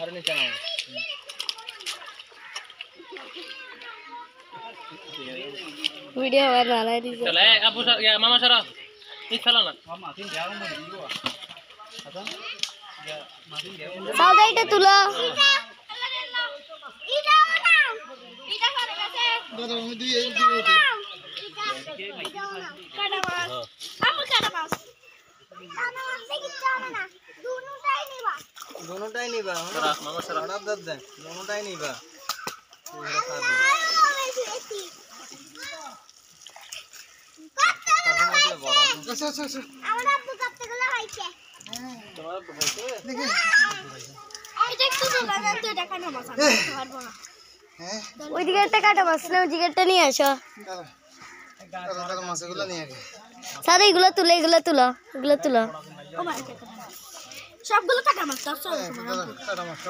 আরে নিচে নাও वीडियो बना रहा है चल ए अबू सर या मामा सर इस चला ना मामा तीन जाओ मुझे दियो अच्छा या मासिन जाओ सादा इटा तुला इटा ना इटा करे कैसे दादा हम दुई एक दियो काटा मास हम काटा मास से कितना ना दोनों टाई नहीं बा सर मामा सर बड़ा दर्द है दोनों टाई नहीं बा अच्छा अच्छा अच्छा আমরা আব্বু কাটতে গেল ভাইকে তোমার তো বলতে দেখি এটা একটু দোলা না তো এটা কাটা মাছ পারবো না হ্যাঁ ওই দিকে একটা কাটা মাছ না ওই দিকেটা নিয়ে আসো দাদা মাছগুলো নিয়ে আগে সাদা এগুলো তুলো এগুলো তুলো ও ভাই সবগুলো কাটা মাছ তার সব দাদা কাটা মাছ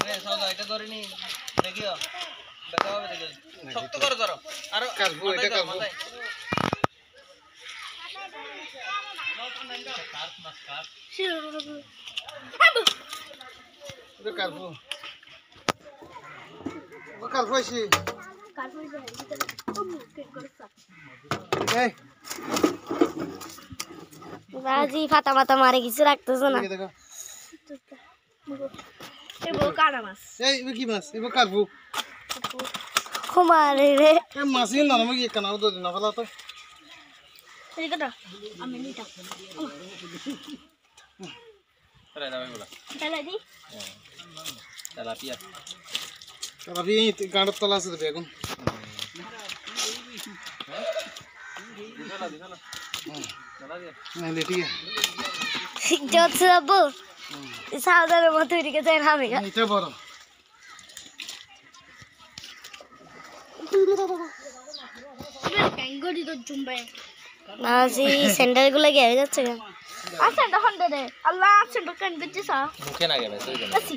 এ সওদা এটা ধরে নি দেখিও দেখা হবে দেখি শক্ত করে ধরো আর কাটবো এটা কাটবো এটা কাটবো ও কাটবো এসে এই বাজি ফাটা মাথা মারে কিছু রাখতেছ না দেখো এই বউ কাটা মাছ এই কি মাছ এবার কাটবো মারে রে এই মাছই না আমাকে কেন আউ দিন না ফলা তো এই কাটা আমি নিটা চলে যাবে বলা তাহলে দি তেলাপিয়া তারা বি গাঁড় তলা আছে বেগুন नहीं ठीक है জোত সাবু সাউদারের মতো এদিকে যাই নামে এটা বড় গড়ি তো জুমবে না জি সেন্টার গুলো কি হয়ে যাচ্ছে আচ্ছা তখন দে আল্লাহ আচ্ছা দোকান বেচে সা মুখে না গেবে আসি